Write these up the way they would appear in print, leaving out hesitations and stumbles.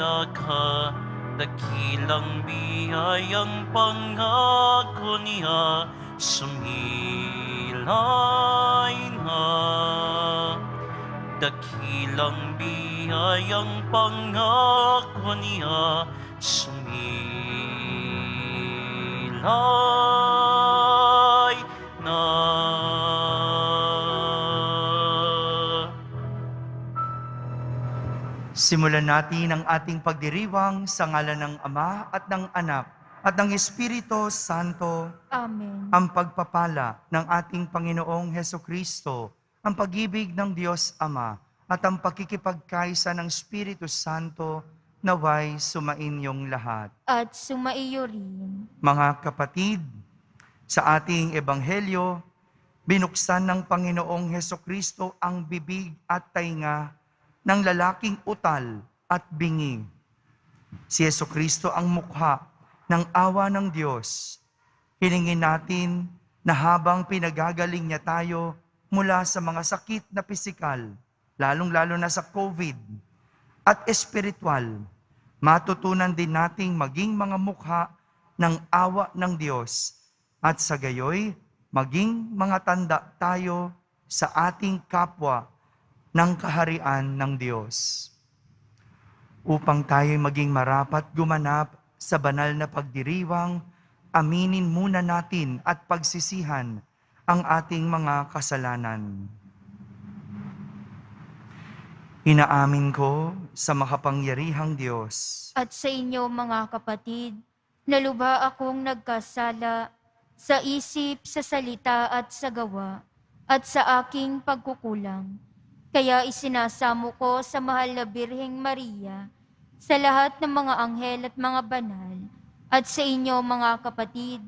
nilikha, dakilang biyayang pangako niya, sumilay na. Dakilang biyayang pangako niya, sumilay na. Simulan natin ang ating pagdiriwang sa ngalan ng Ama at ng Anak at ng Espiritu Santo. Amen. Ang pagpapala ng ating Panginoong Hesukristo, ang pag-ibig ng Diyos Ama, at ang pakikipagkaisa ng Espiritu Santo, naway sumainyong lahat. At sumaiyo rin. Mga kapatid, sa ating Ebanghelyo, binuksan ng Panginoong Hesukristo ang bibig at tainga ng lalaking utal at bingi. Si Hesukristo ang mukha ng awa ng Diyos. Hilingin natin na habang pinagagaling niya tayo mula sa mga sakit na pisikal, lalong-lalo na sa COVID, at espiritual, matutunan din nating maging mga mukha ng awa ng Diyos at sa gayoy, maging mga tanda tayo sa ating kapwa ng kaharian ng Diyos. Upang tayo maging marapat gumanap sa banal na pagdiriwang, aminin muna natin at pagsisihan ang ating mga kasalanan. Inaamin ko sa makapangyarihang Diyos At sa inyo mga kapatid, na lubha akong nagkasala sa isip, sa salita at sa gawa, at sa aking pagkukulang. Kaya isinasamo ko sa mahal na Birheng Maria, sa lahat ng mga anghel at mga banal, at sa inyo mga kapatid,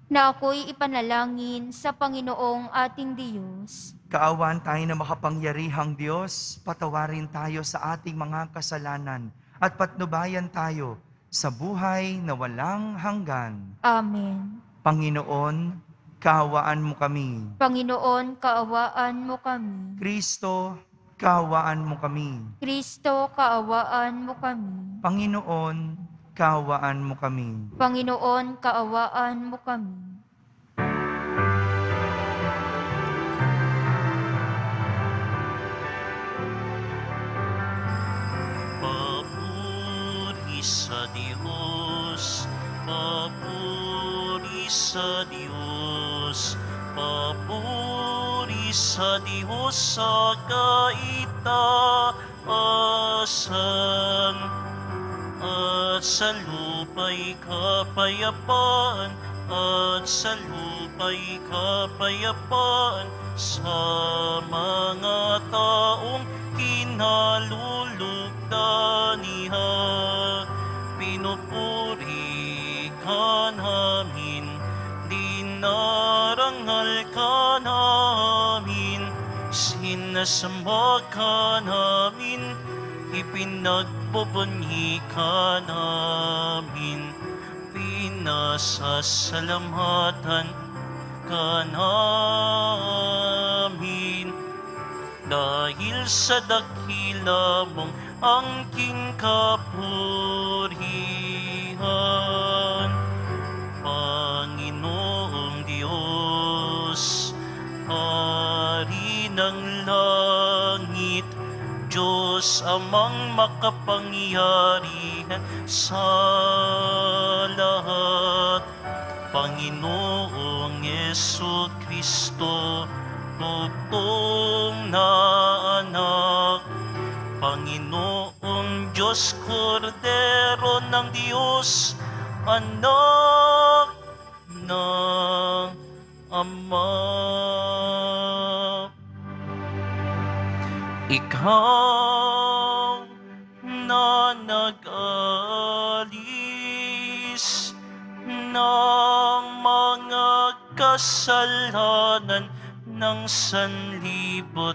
na ako'y ipanalangin sa Panginoong ating Diyos. Kaawaan tayo na makapangyarihang Diyos, patawarin tayo sa ating mga kasalanan at patnubayan tayo sa buhay na walang hanggan. Amen. Panginoon, kaawaan mo kami. Panginoon, kaawaan mo kami. Kristo, kaawaan mo kami. Kristo, kaawaan mo kami. Panginoon, kaawaan mo kami. Panginoon, kaawaan mo kami. Papuri sa Diyos, papuri sa Diyos, papuri sa Diyos sa kaitaasan, at sa lupa'y kapayapaan, at sa lupa'y kapayapaan sa mga taong kinalulugdan niya. Pinupuri ka namin, dinarangal ka namin, sinasamba ka namin, ipinagbubunyi ka namin, pinasasalamatan ka namin. Dahil sa dakila mong angking kapurihan, Panginoong Diyos, Hari ng langit, Diyos amang makapangyarihan sa lahat, Panginoong Jesucristo, tugtong na anak, Panginoong Diyos, Kordero ng Diyos, anak ng Ama. Ikaw na nag-alis ng mga kasalanan ng sanlibutan,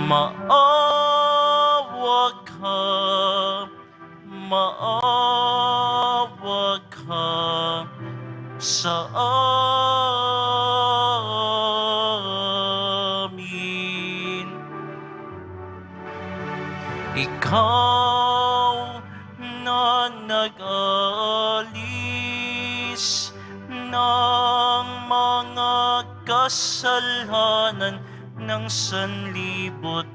maawa ka, maawa ka sa amin. Ikaw na nag-alis ng mga kasalanan ng sanlibutan.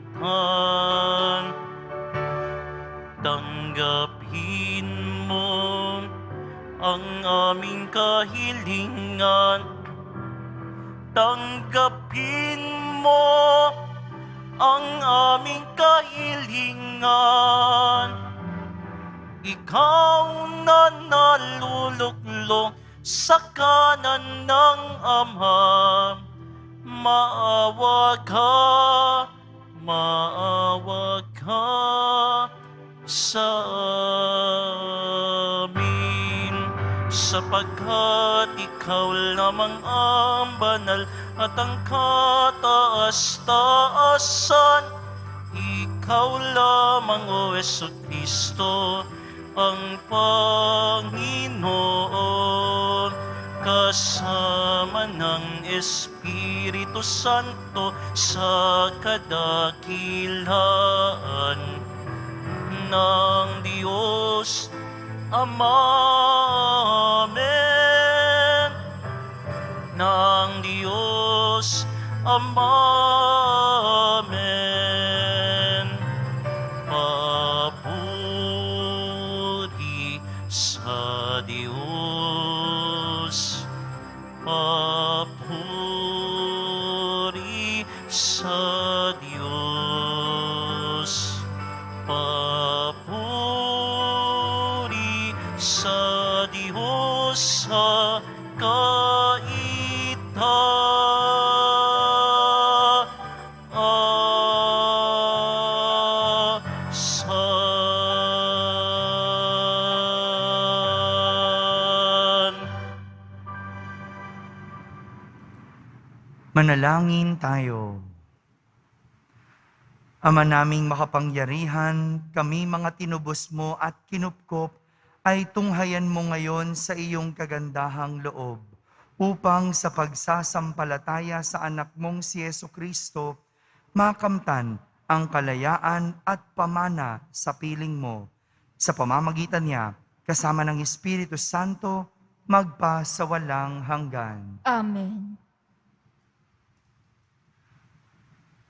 Tanggapin mo ang aming kahilingan. Tanggapin mo ang aming kahilingan. Ikaw na naluluklong sa kanan ng Ama, maawa ka sa amin, sapagkat ikaw lamang ang banal at ang kataas-taasan. Ikaw lamang, O Jesucristo, ang Panginoon, kasama ng Espiritu Santo sa kadakilaan ng Diyos Ama. Amen. Ng Diyos Ama. Amen. Papuri sa Diyos. Papuri sa Diyos. Papuri sa Diyos sa kaitaasan. Manalangin tayo. Ama naming makapangyarihan, kami mga tinubos mo at kinupkop ay tunghayan mo ngayon sa iyong kagandahang loob upang sa pagsasampalataya sa anak mong si Jesucristo, makamtan ang kalayaan at pamana sa piling mo. Sa pamamagitan niya, kasama ng Espiritu Santo, magpa sa walang hanggan. Amen.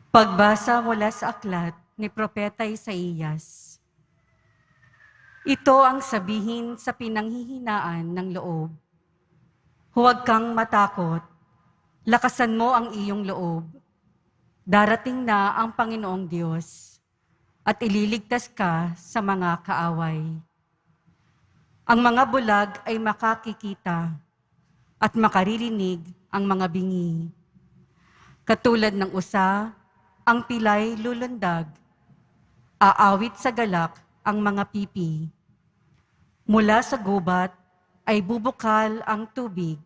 Pagbasa mula sa aklat ni Propeta Isaías. Ito ang sabihin sa pinanghihinaan ng loob. Huwag kang matakot, lakasan mo ang iyong loob. Darating na ang Panginoong Diyos at ililigtas ka sa mga kaaway. Ang mga bulag ay makakikita at makaririnig ang mga bingi. Katulad ng usa, ang pilay lulundag, aawit sa galak ang mga pipi. Mula sa gubat ay bubukal ang tubig,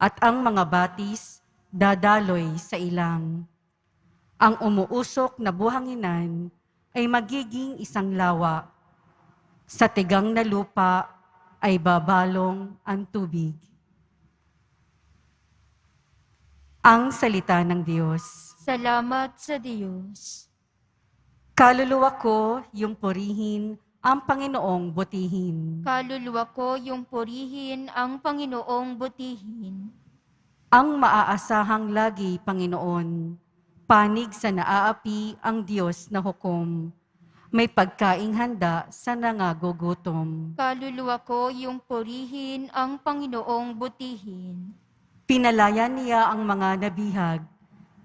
at ang mga batis dadaloy sa ilang. Ang umuusok na buhanginan ay magiging isang lawa. Sa tigang na lupa ay babalong ang tubig. Ang salita ng Diyos. Salamat sa Diyos. Kaluluwa ko yung purihin ang Panginoong butihin. Kaluluwa ko yung purihin ang Panginoong butihin. Ang maaasahang lagi, Panginoon, panig sa naaapi ang Diyos na hukom. May pagkaing handa sa nangagugutom. Kaluluwa ko yung purihin ang Panginoong butihin. Pinalaya niya ang mga nabihag,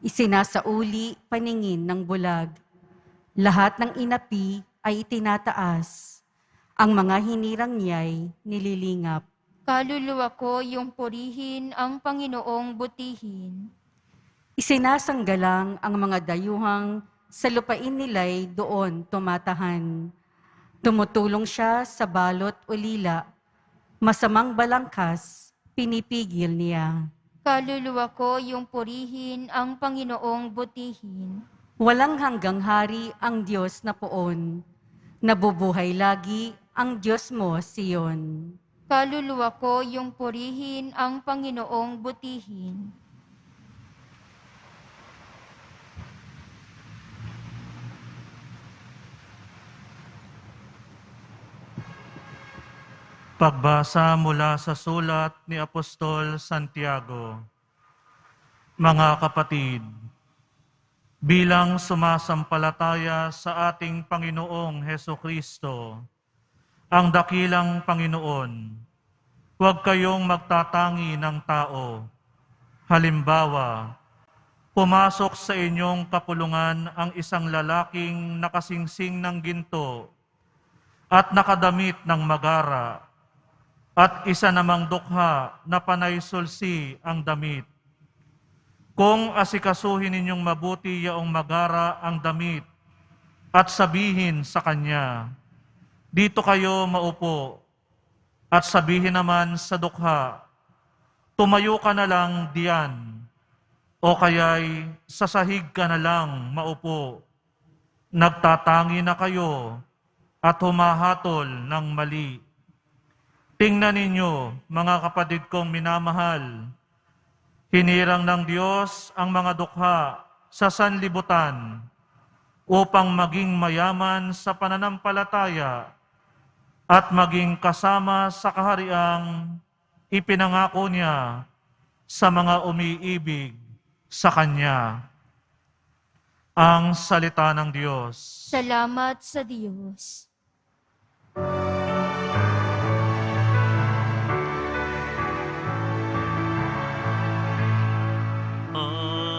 isinasauli paningin ng bulag. Lahat ng inapi ay itinataas, ang mga hinirang niya'y nililingap. Kaluluwa ko yung purihin ang Panginoong butihin. Isinasanggalang ang mga dayuhang sa lupain nila'y doon tumatahan. Tumutulong siya sa balot ulila, masamang balangkas, pinipigil niya. Kaluluwa ko yung purihin ang Panginoong butihin. Walang hanggang hari ang Diyos na poon, nabubuhay lagi ang Diyos mo, Siyon. Kaluluwa ko yung purihin ang Panginoong butihin. Pagbasa mula sa sulat ni Apostol Santiago. Mga kapatid, bilang sumasampalataya sa ating Panginoong Hesukristo, ang dakilang Panginoon, huwag kayong magtatangi ng tao. Halimbawa, pumasok sa inyong kapulungan ang isang lalaking nakasingsing ng ginto at nakadamit ng magara, at isa namang dukha na panay sulsi ang damit. Kung asikasuhin ninyong mabuti yaong magara ang damit at sabihin sa kanya, dito kayo maupo, at sabihin naman sa dukha, tumayo ka na lang diyan, o kaya'y sa sahig ka na lang maupo. Nagtatangi na kayo at humahatol ng mali. Tingnan ninyo, mga kapatid kong minamahal, hinirang ng Diyos ang mga dukha sa sanlibutan upang maging mayaman sa pananampalataya at maging kasama sa kahariang ipinangako niya sa mga umiibig sa Kanya. Ang salita ng Diyos. Salamat sa Diyos. Alleluia,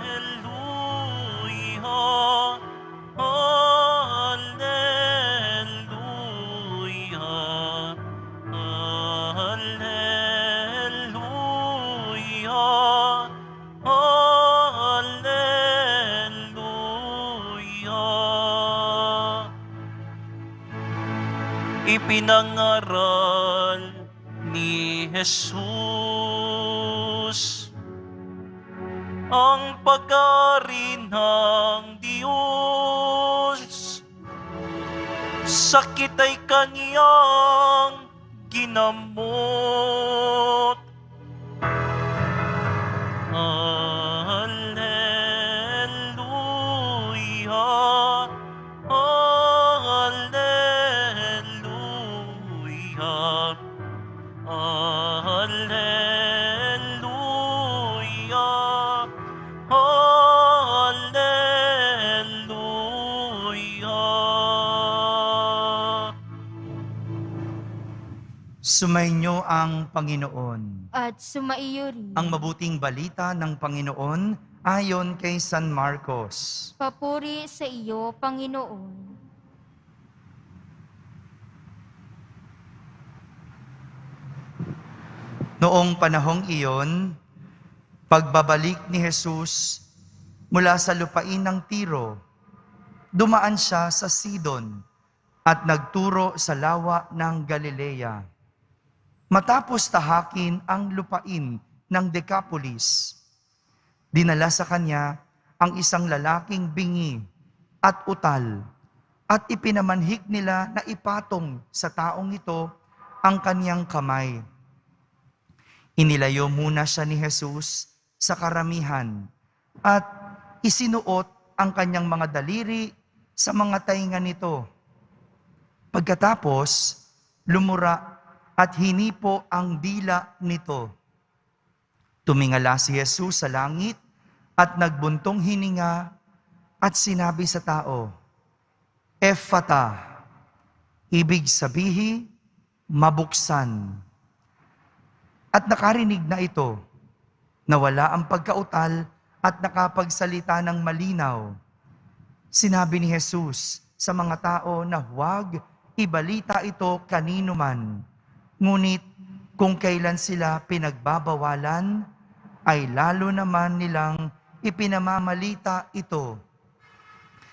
alleluia, alleluia, alleluia. Ipinangaral ni Jesus ang pag-ari ng Diyos. Sakit ay kaniyang ginamot. Alleluia, alleluia, alleluia, alleluia. Sumainyo ang Panginoon. At sumaiyo rin. Ang mabuting balita ng Panginoon ayon kay San Marcos. Papuri sa iyo, Panginoon. Noong panahong iyon, pagbabalik ni Jesus mula sa lupain ng Tiro, dumaan siya sa Sidon at nagturo sa lawa ng Galilea. Matapos tahakin ang lupain ng Decapolis, dinala sa kanya ang isang lalaking bingi at utal at ipinamanhik nila na ipatong sa taong ito ang kaniyang kamay. Inilayo muna siya ni Jesus sa karamihan at isinuot ang kanyang mga daliri sa mga tainga nito. Pagkatapos, lumura at hinipo ang dila nito. Tumingala si Jesus sa langit at nagbuntong hininga at sinabi sa tao, Ephata, ibig sabihin, mabuksan. At nakarinig na ito, nawala ang pagkautal at nakapagsalita ng malinaw. Sinabi ni Jesus sa mga tao na huwag ibalita ito kanino man, ngunit kung kailan sila pinagbabawalan, ay lalo naman nilang ipinamamalita ito.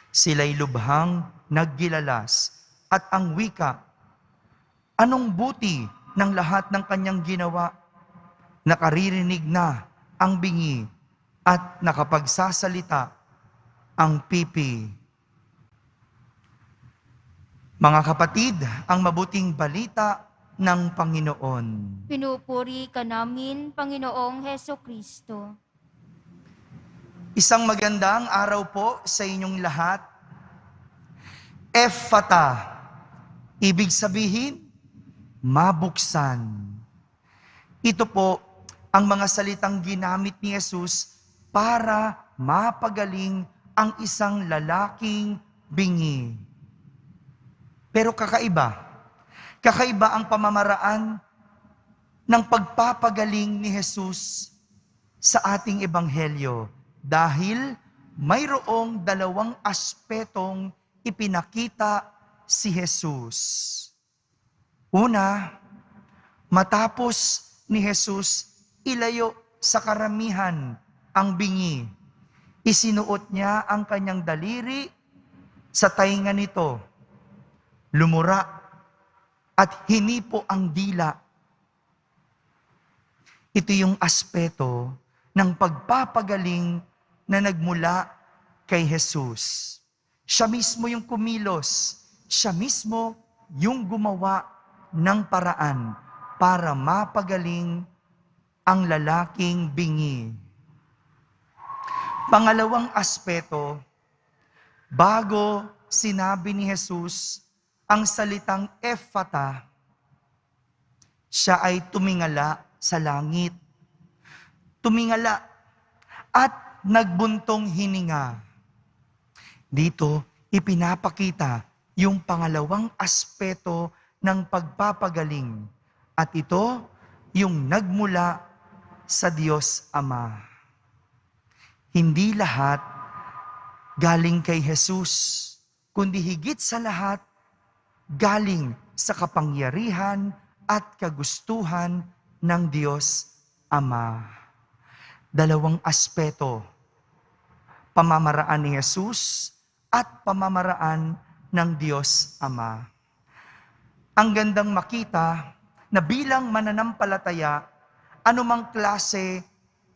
Sila'y lubhang naggilalas at ang wika, anong buti ng lahat ng kanyang ginawa? Nakaririnig na ang bingi at nakapagsasalita ang pipi. Mga kapatid, ang mabuting balita ng Panginoon. Pinupuri ka namin, Panginoong Hesukristo. Isang magandang araw po sa inyong lahat. Ephata, ibig sabihin, mabuksan. Ito po ang mga salitang ginamit ni Jesus para mapagaling ang isang lalaking bingi. Pero kakaiba. Kakaiba ang pamamaraan ng pagpapagaling ni Jesus sa ating ebanghelyo dahil mayroong dalawang aspetong ipinakita si Jesus. Una, matapos ni Jesus ilayo sa karamihan ang bingi, isinuot niya ang kanyang daliri sa tainga nito, lumura at hinipo ang dila. Ito yung aspeto ng pagpapagaling na nagmula kay Jesus. Siya mismo yung kumilos, siya mismo yung gumawa ng paraan para mapagaling ang lalaking bingi. Pangalawang aspeto, bago sinabi ni Jesus ang salitang Ephata, siya ay tumingala sa langit. Tumingala at nagbuntong hininga. Dito, ipinapakita yung pangalawang aspeto ng pagpapagaling. At ito, yung nagmula sa Diyos Ama. Hindi lahat galing kay Jesus, kundi higit sa lahat, galing sa kapangyarihan at kagustuhan ng Diyos Ama. Dalawang aspeto, pamamaraan ni Jesus at pamamaraan ng Diyos Ama. Ang gandang makita na bilang mananampalataya, anumang klase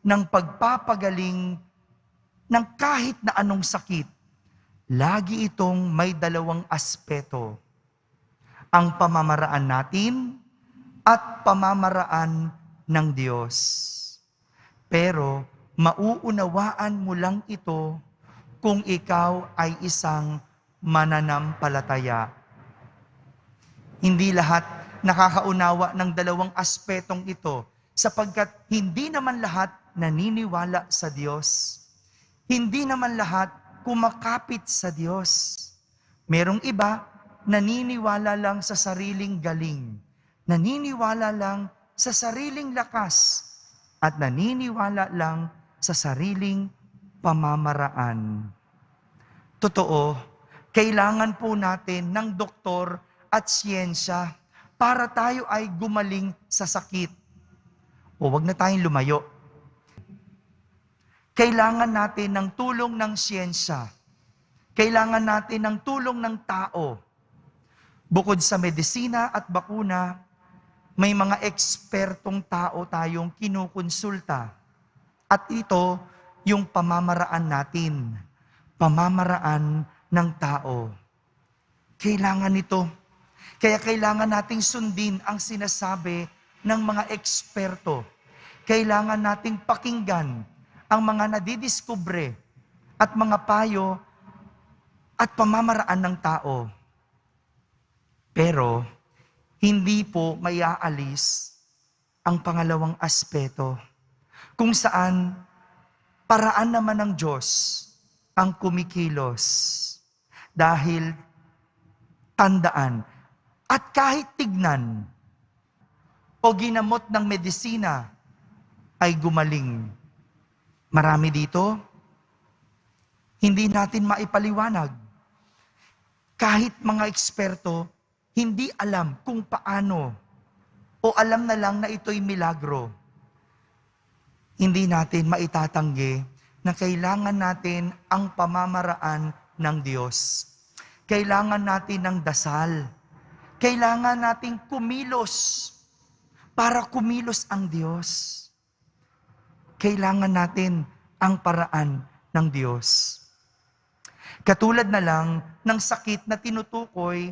ng pagpapagaling ng kahit na anong sakit, lagi itong may dalawang aspeto. Ang pamamaraan natin at pamamaraan ng Diyos. Pero mauunawaan mo lang ito kung ikaw ay isang mananampalataya. Hindi lahat nakakaunawa ng dalawang aspetong ito sapagkat hindi naman lahat naniniwala sa Diyos. Hindi naman lahat kumakapit sa Diyos. Merong iba naniniwala lang sa sariling galing, naniniwala lang sa sariling lakas, at naniniwala lang sa sariling pamamaraan. Totoo, kailangan po natin ng doktor at siyensya para tayo ay gumaling sa sakit. O wag na tayong lumayo. Kailangan natin ng tulong ng siyensya. Kailangan natin ng tulong ng tao. Bukod sa medisina at bakuna, may mga ekspertong tao tayong kinukonsulta. At ito yung pamamaraan natin. Pamamaraan ng tao. Kailangan ito. Kaya kailangan nating sundin ang sinasabi ng mga eksperto. Kailangan nating pakinggan ang mga nadidiskubre at mga payo at pamamaraan ng tao. Pero, hindi po maiaalis ang pangalawang aspeto, kung saan paraan naman ng Diyos ang kumikilos. Dahil, tandaan, at kahit tignan o ginamot ng medisina ay gumaling. Marami dito, hindi natin maipaliwanag. Kahit mga eksperto, hindi alam kung paano o alam na lang na ito'y milagro. Hindi natin maitatanggi na kailangan natin ang pamamaraan ng Diyos. Kailangan natin ng dasal. Kailangan nating kumilos para kumilos ang Diyos. Kailangan natin ang paraan ng Diyos. Katulad na lang ng sakit na tinutukoy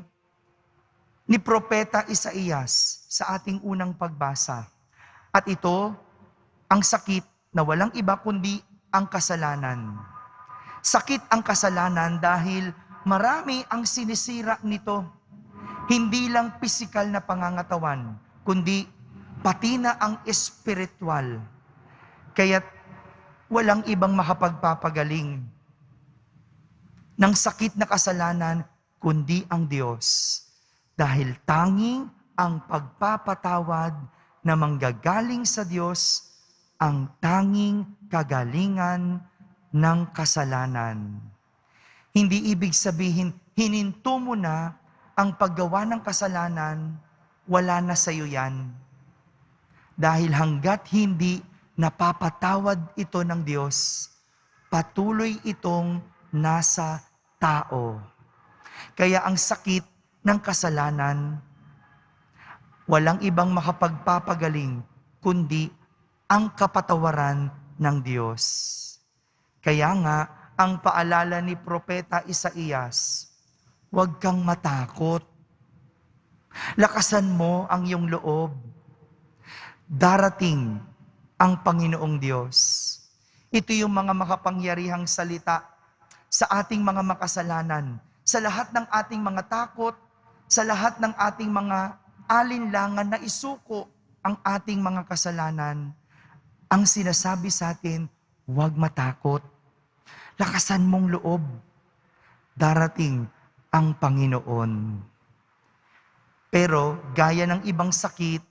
ni Propeta Isaías sa ating unang pagbasa. At ito, ang sakit na walang iba kundi ang kasalanan. Sakit ang kasalanan dahil marami ang sinisira nito. Hindi lang pisikal na pangangatawan, kundi pati na ang espiritual. Kaya't walang ibang makapagpapagaling ng sakit na kasalanan, kundi ang Diyos. Dahil tanging ang pagpapatawad na manggagaling sa Diyos ang tanging kagalingan ng kasalanan. Hindi ibig sabihin, hininto mo na ang paggawa ng kasalanan, wala na sa iyo yan. Dahil hanggat hindi napapatawad ito ng Diyos, patuloy itong nasa tao. Kaya ang sakit ng kasalanan, walang ibang makapagpapagaling, kundi ang kapatawaran ng Diyos. Kaya nga, ang paalala ni Propeta Isaías, huwag kang matakot. Lakasan mo ang iyong loob. Darating ang Panginoong Diyos. Ito yung mga makapangyarihang salita sa ating mga makasalanan, sa lahat ng ating mga takot, sa lahat ng ating mga alinlangan na isuko ang ating mga kasalanan. Ang sinasabi sa atin, huwag matakot. Lakasan mong loob. Darating ang Panginoon. Pero gaya ng ibang sakit,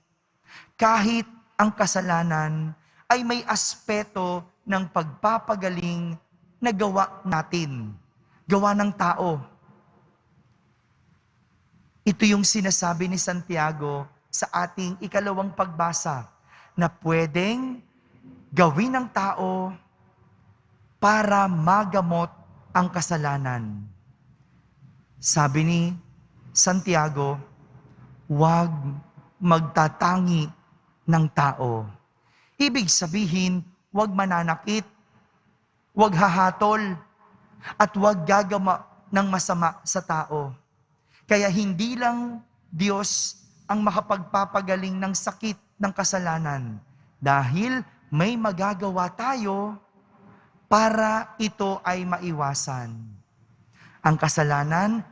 kahit ang kasalanan ay may aspeto ng pagpapagaling na gawa natin, gawa ng tao. Ito yung sinasabi ni Santiago sa ating ikalawang pagbasa na pwedeng gawin ng tao para magamot ang kasalanan. Sabi ni Santiago, huwag magtatangi ng tao. Ibig sabihin, huwag mananakit, huwag hahatol, at huwag gagawa ng masama sa tao. Kaya hindi lang Diyos ang makapagpapagaling ng sakit ng kasalanan, dahil may magagawa tayo para ito ay maiwasan. Ang kasalanan,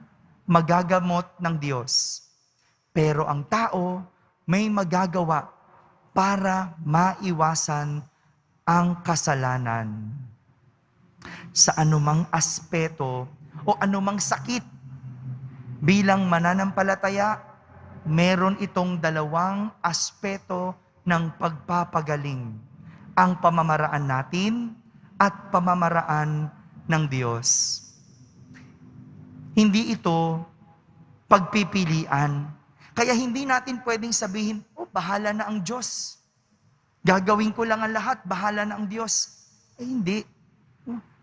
magagamot ng Diyos. Pero ang tao, may magagawa para maiwasan ang kasalanan. Sa anumang aspeto o anumang sakit, bilang mananampalataya, meron itong dalawang aspeto ng pagpapagaling. Ang pamamaraan natin at pamamaraan ng Diyos. Hindi ito pagpipilian. Kaya hindi natin pwedeng sabihin, bahala na ang Diyos. Gagawin ko lang ang lahat, bahala na ang Diyos. Hindi.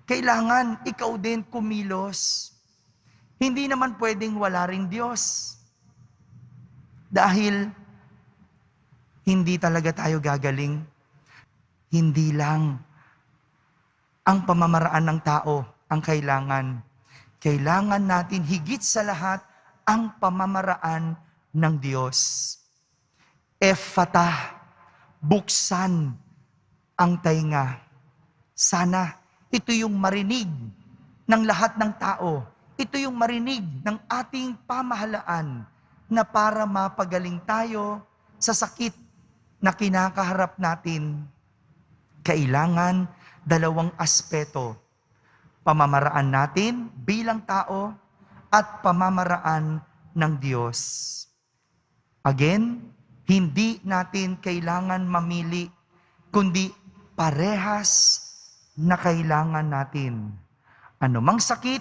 Kailangan ikaw din kumilos. Hindi naman pwedeng wala ring Diyos. Dahil hindi talaga tayo gagaling. Hindi lang ang pamamaraan ng tao ang kailangan. Kailangan natin higit sa lahat ang pamamaraan ng Diyos. Ephata, buksan ang tainga. Sana ito yung marinig ng lahat ng tao. Ito yung marinig ng ating pamahalaan na para mapagaling tayo sa sakit na kinakaharap natin. Kailangan dalawang aspeto. Pamamaraan natin bilang tao at pamamaraan ng Diyos. Again, hindi natin kailangan mamili, kundi parehas na kailangan natin. Anumang sakit,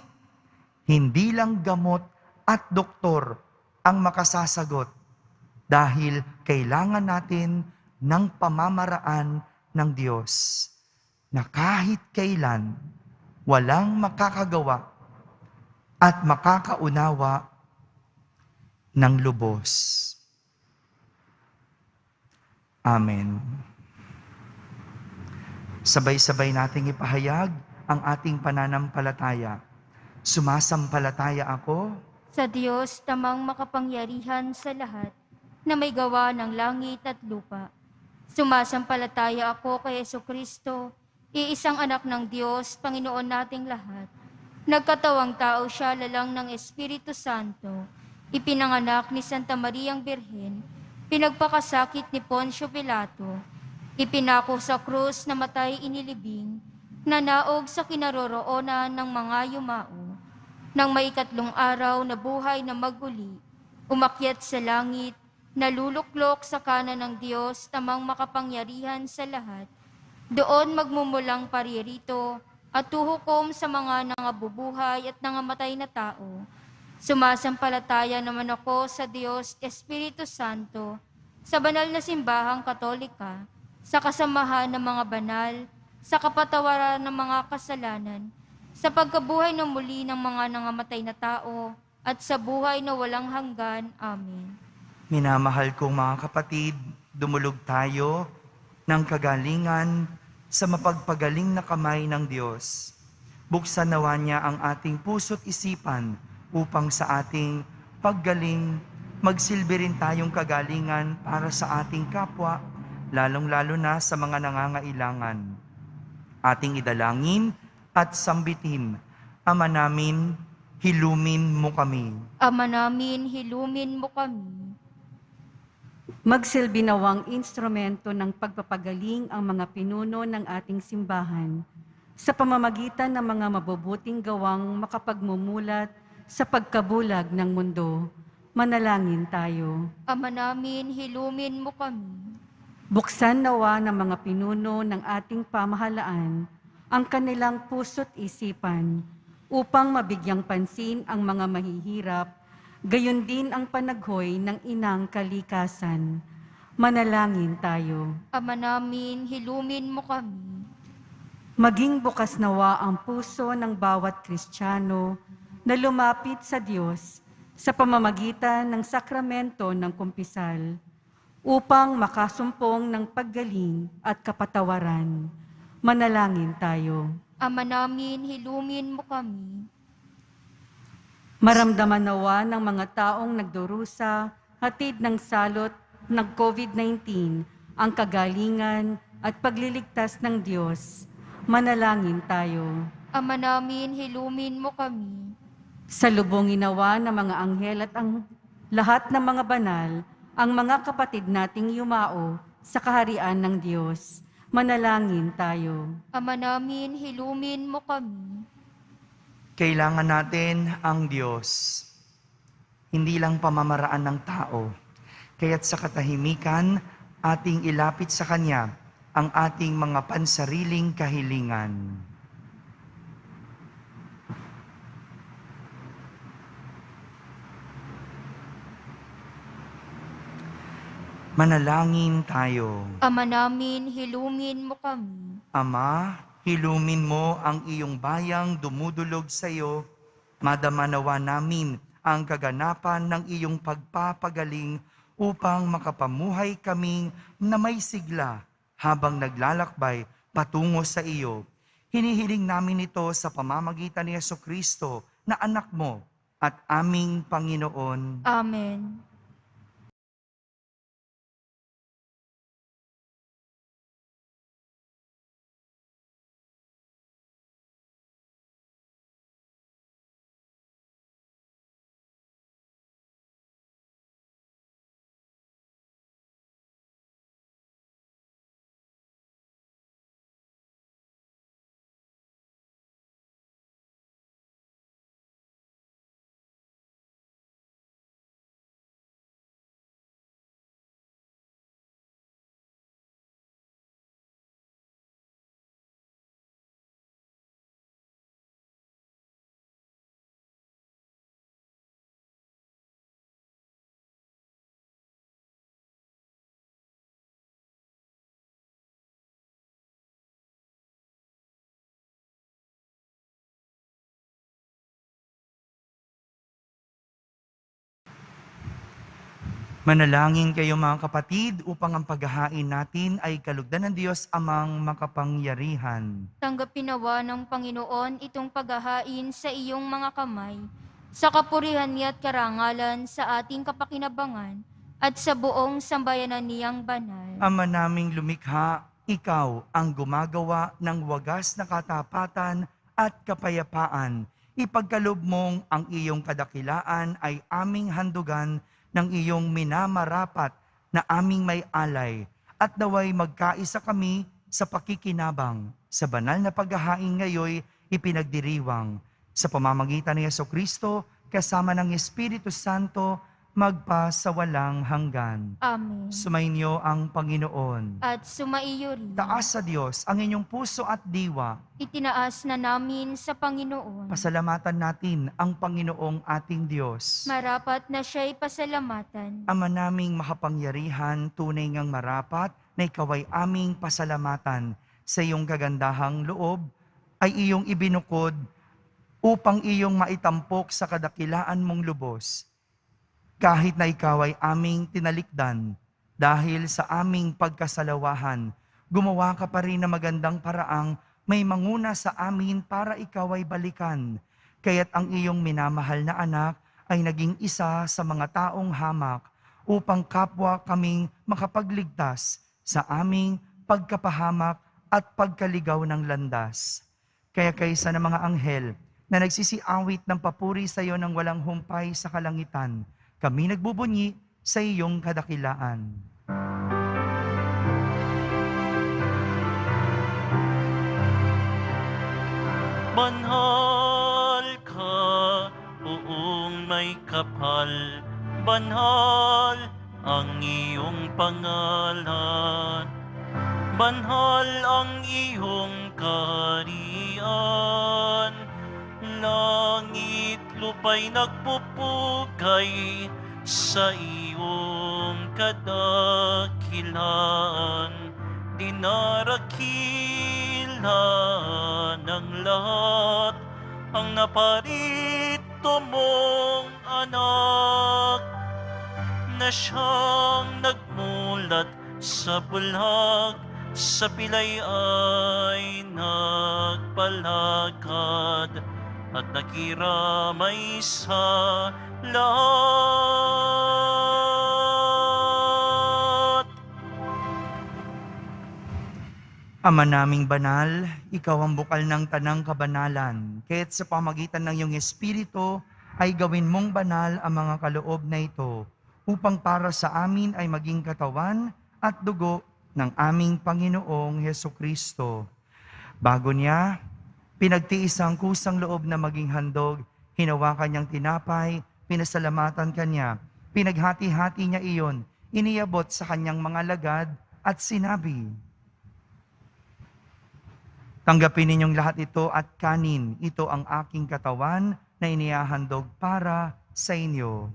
hindi lang gamot at doktor ang makasasagot dahil kailangan natin ng pamamaraan ng Diyos na kahit kailan walang makakagawa at makakaunawa ng lubos. Amen. Sabay-sabay nating ipahayag ang ating pananampalataya. Sumasampalataya ako Sa Diyos tamang makapangyarihan sa lahat na may gawa ng langit at lupa. Sumasampalataya ako kay Jesucristo, iisang anak ng Diyos, Panginoon nating lahat. Nagkatawang tao siya lalang ng Espiritu Santo, ipinanganak ni Santa Mariang Birhen, pinagpakasakit ni Poncio Pilato, ipinako sa krus na matay inilibing, nanaog sa kinaroroonan ng mga yumao, nang may ikatlong araw na buhay na maguli, umakyat sa langit, naluluklok sa kanan ng Diyos tamang makapangyarihan sa lahat, doon magmumulang paririto at tuhukom sa mga nangabubuhay at nangamatay na tao. Sumasampalataya naman ako sa Diyos Espiritu Santo, sa banal na simbahang katolika, sa kasamahan ng mga banal, sa kapatawaran ng mga kasalanan, sa pagkabuhay ng muli ng mga nangamatay na tao, at sa buhay na walang hanggan. Amen. Minamahal kong mga kapatid, dumulog tayo ng kagalingan sa mapagpagaling na kamay ng Diyos. Buksan nawa niya ang ating puso't isipan upang sa ating paggaling, magsilbi rin tayong kagalingan para sa ating kapwa, lalong-lalo na sa mga nangangailangan. Ating idalangin at sambitin, Ama namin, hilumin mo kami. Ama namin, hilumin mo kami. Magsilbi nawang instrumento ng pagpapagaling ang mga pinuno ng ating simbahan sa pamamagitan ng mga mabubuting gawang makapagmumulat sa pagkabulag ng mundo. Manalangin tayo. Ama namin, hilumin mo kami. Buksan nawa ng mga pinuno ng ating pamahalaan ang kanilang puso't isipan upang mabigyang pansin ang mga mahihirap, gayon din ang panaghoy ng inang kalikasan. Manalangin tayo. Ama namin, hilumin mo kami. Maging bukas nawa ang puso ng bawat Kristiyano na lumapit sa Diyos sa pamamagitan ng sakramento ng kumpisal upang makasumpong ng paggaling at kapatawaran. Manalangin tayo. Ama namin, hilumin mo kami. Maramdaman nawa ng mga taong nagdurusa, hatid ng salot ng COVID-19, ang kagalingan at pagliligtas ng Diyos. Manalangin tayo. Ama namin, hilumin mo kami. Salubungin nawa ng mga anghel at ang lahat ng mga banal, ang mga kapatid nating yumao sa kaharian ng Diyos. Manalangin tayo. Ama namin, hilumin mo kami. Kailangan natin ang Diyos, hindi lang pamamaraan ng tao. Kaya't sa katahimikan, ating ilapit sa Kanya ang ating mga pansariling kahilingan. Manalangin tayo. Ama namin, hilumin mo kami. Ama, hilumin mo ang iyong bayang dumudulog sa iyo, madama nawa namin ang kaganapan ng iyong pagpapagaling upang makapamuhay kaming na may sigla habang naglalakbay patungo sa iyo. Hinihiling namin ito sa pamamagitan ni Jesucristo na anak mo at aming Panginoon. Amen. Manalangin kayo mga kapatid upang ang paghahain natin ay kalugdan ng Diyos amang makapangyarihan. Tanggapin nawa ng Panginoon itong paghahain sa iyong mga kamay, sa kapurihan niya at karangalan sa ating kapakinabangan at sa buong sambayanan niyang banal. Ama naming lumikha, ikaw ang gumagawa ng wagas na katapatan at kapayapaan. ipagkaloob mong ang iyong kadakilaan ay aming handugan ng iyong minamarapat na aming may alay, at naway magkaisa kami sa pakikinabang sa banal na paghahain ngayoy ipinagdiriwang sa pamamagitan ni Jesucristo kasama ng Espiritu Santo magpa sa walang hanggan. Amen. Sumainyo ang Panginoon. At sumaiyo rin. Taas sa Diyos ang inyong puso at diwa. Itinaas na namin sa Panginoon. Pasalamatan natin ang Panginoong ating Diyos. Marapat na siya'y pasalamatan. Ama naming makapangyarihan, tunay ngang marapat na ikaw ay aming pasalamatan sa iyong kagandahang loob ay iyong ibinukod upang iyong maitampok sa kadakilaan mong lubos. Kahit na ikaw ay aming tinalikdan dahil sa aming pagkasalawahan, gumawa ka pa rin na magandang paraang may manguna sa amin para ikaw ay balikan. Kaya't ang iyong minamahal na anak ay naging isa sa mga taong hamak upang kapwa kaming makapagligtas sa aming pagkapahamak at pagkaligaw ng landas. Kaya kaysa ng mga anghel na nagsisiawit ng papuri sa iyo ng walang humpay sa kalangitan, kami nagbubunyi sa iyong kadakilaan. Banhal ka, buong may kapal, banhal ang iyong pangalan. Banhal ang iyong kaharian, langit lupa'y nagpupugay sa iyong kadakilaan. Dinarakila ng lahat ang naparito mong anak, na siyang nagmulat sa bulag, sa pilay ay nagpalakad, at nakiramay sa lahat. Ama naming banal, ikaw ang bukal ng tanang kabanalan. Kaya't sa pamagitan ng iyong Espiritu ay gawin mong banal ang mga kaloob na ito, upang para sa amin ay maging katawan at dugo ng aming Panginoong Hesukristo. Bago niya, pinagtiis ang kusang loob na maging handog, hinawakan niyang tinapay, pinasalamatan kanya, pinaghati-hati niya iyon, iniabot sa kanyang mga lagad at sinabi, "Tanggapin ninyong lahat ito at kanin, ito ang aking katawan na inihahandog para sa inyo."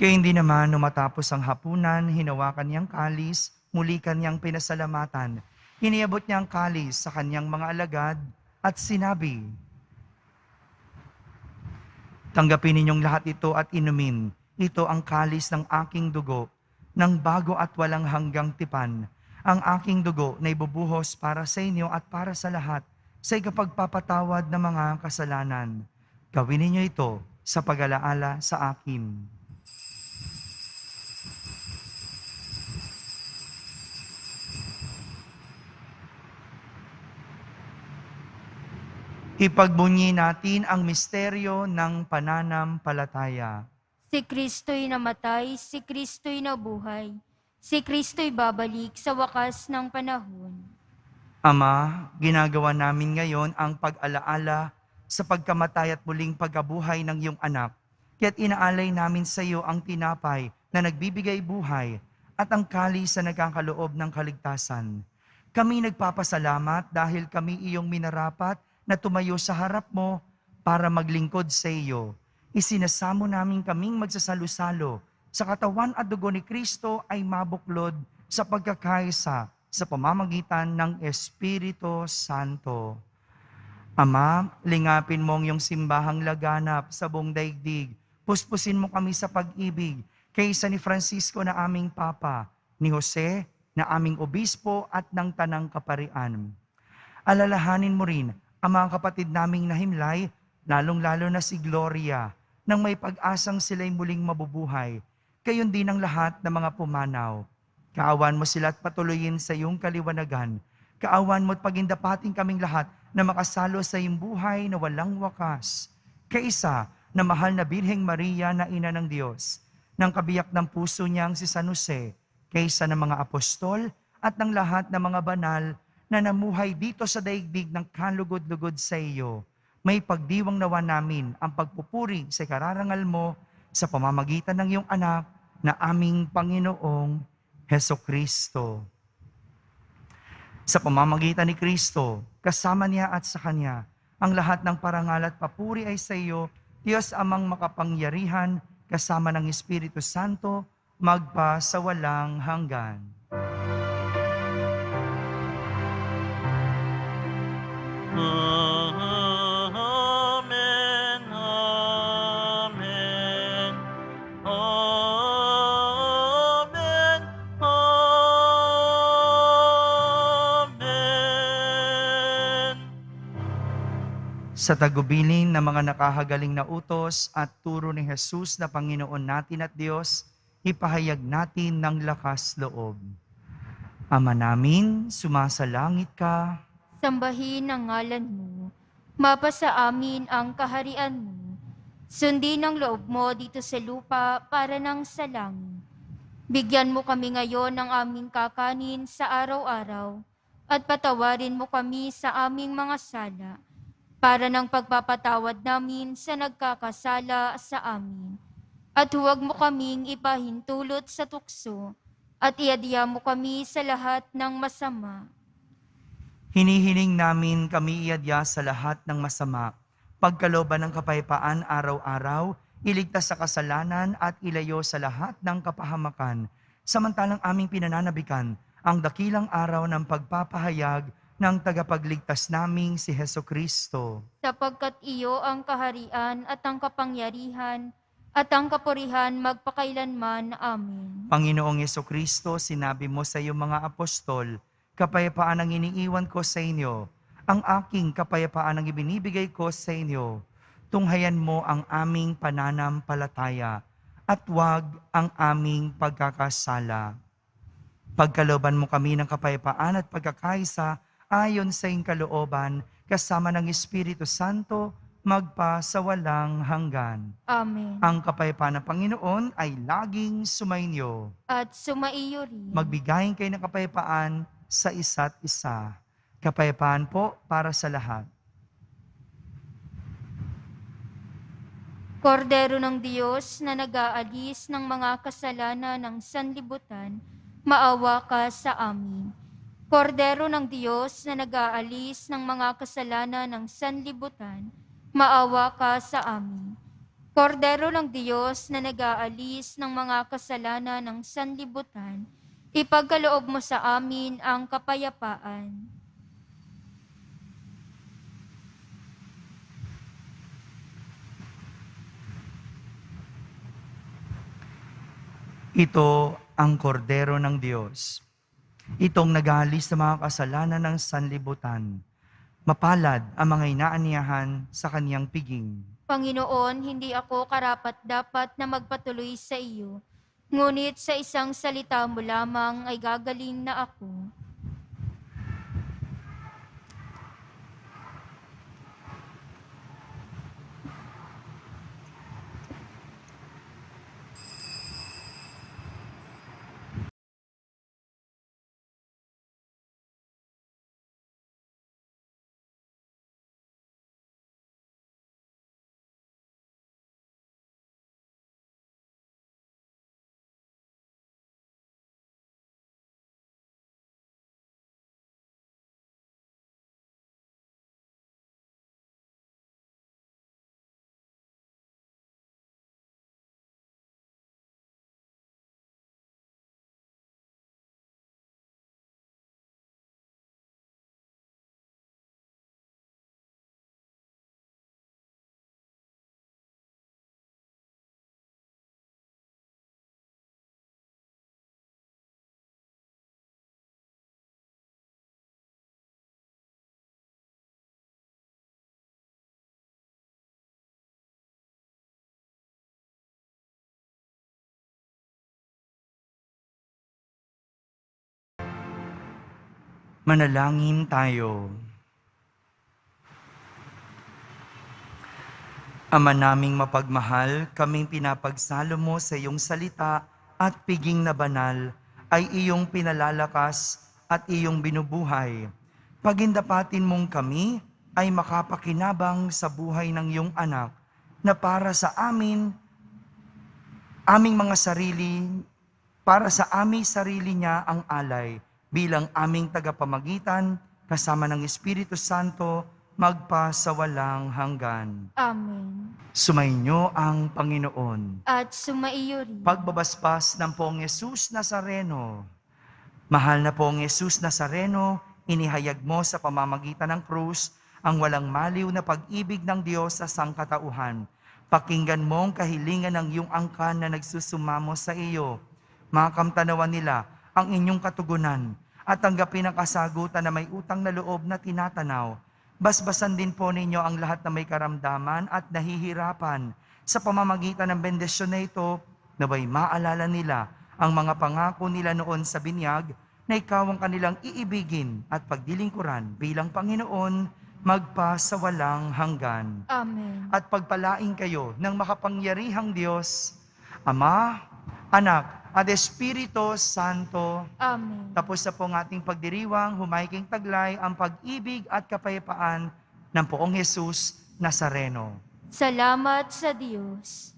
Kaya hindi naman matapos ang hapunan, hinawakan niyang kalis, muli kanyang pinasalamatan. Iniabot niya ang kalis sa kanyang mga alagad at sinabi, "Tanggapin ninyong lahat ito at inumin. Ito ang kalis ng aking dugo, ng bago at walang hanggang tipan. Ang aking dugo na ibubuhos para sa inyo at para sa lahat sa ikapagpapatawad ng mga kasalanan. Gawin ninyo ito sa pag-alaala sa akin." Ipagbunyi natin ang misteryo ng pananampalataya. Si Kristo'y namatay, si Kristo'y nabuhay, si Kristo'y babalik sa wakas ng panahon. Ama, ginagawa namin ngayon ang pag-alaala sa pagkamatay at muling pagkabuhay ng iyong anak. Kaya't inaalay namin sa iyo ang tinapay na nagbibigay buhay at ang kalis na nagkakaloob ng kaligtasan. Kami nagpapasalamat dahil kami iyong minarapat na tumayo sa harap mo para maglingkod sa iyo. Isinasamo namin kaming magsasalo-salo sa katawan at dugo ni Kristo ay mabuklod sa pagkakaisa sa pamamagitan ng Espiritu Santo. Ama, lingapin mo ang iyong simbahang laganap sa buong daigdig. Puspusin mo kami sa pag-ibig kaysa ni Francisco na aming Papa, ni Jose na aming Obispo at ng Tanang Kaparian. Alalahanin mo rin ang mga kapatid naming nahimlay, lalong-lalo na si Gloria, nang may pag-asang sila'y muling mabubuhay. gayon din ang lahat ng mga pumanaw. Kaawan mo sila at patuloyin sa iyong kaliwanagan. Kaawan mo at pagindapating kaming lahat na makasalo sa iyong buhay na walang wakas. Kaisa na mahal na Birheng Maria na ina ng Diyos, ng kabiyak ng puso niyang si San Jose, kaysa ng mga apostol at ng lahat ng mga banal na namuhay dito sa daigdig ng kalugod-lugod sa iyo. May pagdiwang nawa namin ang pagpupuri sa kararangal mo sa pamamagitan ng iyong anak na aming Panginoong Hesukristo. Sa pamamagitan ni Kristo, kasama niya at sa Kanya, ang lahat ng parangal at papuri ay sa iyo, Diyos amang makapangyarihan, kasama ng Espiritu Santo, magpa sa walang hanggan. Amen, amen, amen, amen. Sa tagubilin ng mga nakahagaling na utos at turo ni Jesus na Panginoon natin at Diyos, ipahayag natin ng lakas loob. Ama namin, sumasalangit ka. Sambahin ang ngalan mo. Mapasa amin ang kaharian mo. Sundin ang loob mo dito sa lupa para nang sa langit. Bigyan mo kami ngayon ng aming kakanin sa araw-araw at patawarin mo kami sa aming mga sala para ng pagpapatawad namin sa nagkakasala sa amin. At huwag mo kaming ipahintulot sa tukso at iadya mo kami sa lahat ng masama. Hinihiling namin kami iadya sa lahat ng masama, pagkalooban ng kapayapaan araw-araw, iligtas sa kasalanan at ilayo sa lahat ng kapahamakan, samantalang aming pinananabikan ang dakilang araw ng pagpapahayag ng tagapagligtas naming si Hesukristo. Sapagkat iyo ang kaharian at ang kapangyarihan at ang kapurihan magpakailanman. Amen. Panginoong Hesukristo, sinabi mo sa iyong mga apostol, kapayapaan ang iniiwan ko sa inyo, ang aking kapayapaan ang ibinibigay ko sa inyo. Tunghayan mo ang aming pananampalataya at huwag ang aming pagkakasala. Pagkalooban mo kami ng kapayapaan at pagkakaisa ayon sa iyong kalooban, kasama ng Espiritu Santo, magpa sa walang hanggan. Amen. Ang kapayapaan ng Panginoon ay laging sumainyo. At sumaiyo rin. Magbigayin kayo ng kapayapaan sa isa't isa. Kapayapaan po para sa lahat. Kordero ng Diyos na nag-aalis ng mga kasalanan ng sanlibutan, maawa ka sa amin. Kordero ng Diyos na nag-aalis ng mga kasalanan ng sanlibutan, maawa ka sa amin. Kordero ng Diyos na nag-aalis ng mga kasalanan ng sanlibutan, ipagkaloob mo sa amin ang kapayapaan. Ito ang kordero ng Diyos. Itong nag-aalis sa mga kasalanan ng sanlibutan. Mapalad ang mga inaaniyahan sa kaniyang piging. Panginoon, hindi ako karapat-dapat na magpatuloy sa iyo, ngunit sa isang salita mo lamang ay gagaling na ako. Manalangin tayo. Ama naming mapagmahal, kaming pinapagsalo mo sa iyong salita at piging na banal ay iyong pinalalakas at iyong binubuhay. Pagindapatin mong kami ay makapakinabang sa buhay ng iyong anak na para sa aming mga sarili, para sa aming sarili niya ang alay bilang aming tagapamagitan kasama ng Espiritu Santo magpa sa walang hanggan. Amen. Sumainyo ang Panginoon. At sumaiyo rin. Pagbabasbas ng Poong Yesus Nazareno. Mahal na Poong Yesus Nazareno, inihayag mo sa pamamagitan ng krus ang walang maliw na pag-ibig ng Diyos sa sangkatauhan. Pakinggan mo ang kahilingan ng iyong angkan na nagsusumamo sa iyo. Makamtanawan nila ang inyong katugunan at tanggapin ang kasagutan na may utang na loob na tinatanaw. Basbasan din po ninyo ang lahat na may karamdaman at nahihirapan sa pamamagitan ng bendisyon na ito, naway maalala nila ang mga pangako nila noon sa binyag na ikaw ang kanilang iibigin at pagdilingkuran bilang Panginoon magpa sa walang hanggan. Amen. At pagpalain kayo ng makapangyarihang Diyos, Ama, Anak, at Espiritu Santo. Amen. Tapos na po ang ating pagdiriwang, humaiking taglay ang pag-ibig at kapayapaan ng Poong Yesus Nazareno. Salamat sa Diyos.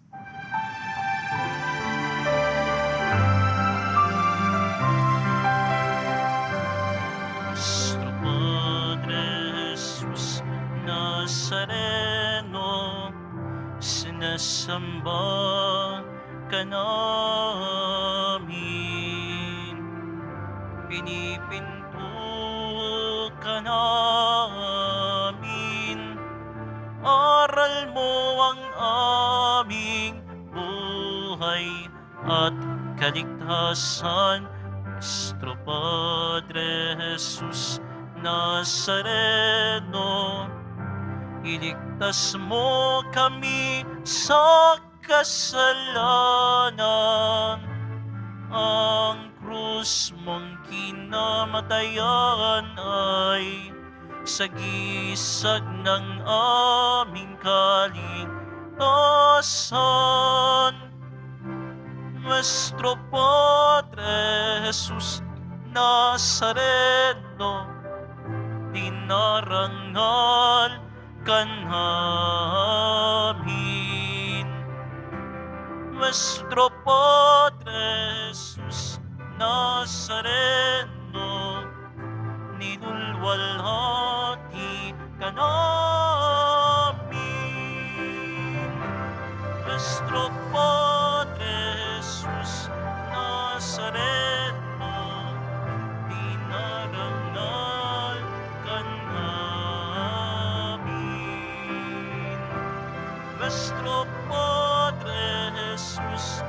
Nuestro Padre Jesus Nazareno, sinasamba ka namin, pinipinto ka namin, aral mo ang aming buhay at kaligtasan. Nuestro Padre Jesus Nazareno, iligtas mo kami sa kasalanan. Ang krus mong kinamatayan ay sagisag ng aming kaligtasan. Nuestro Padre Jesus Nazareno, dinarangal ka namin. Nuestro Padre Jesus Nazareno, nilulwalhati ka namin. Nuestro Padre Jesus Nazareno, dinarangal ka namin. Nuestro Padre Jesus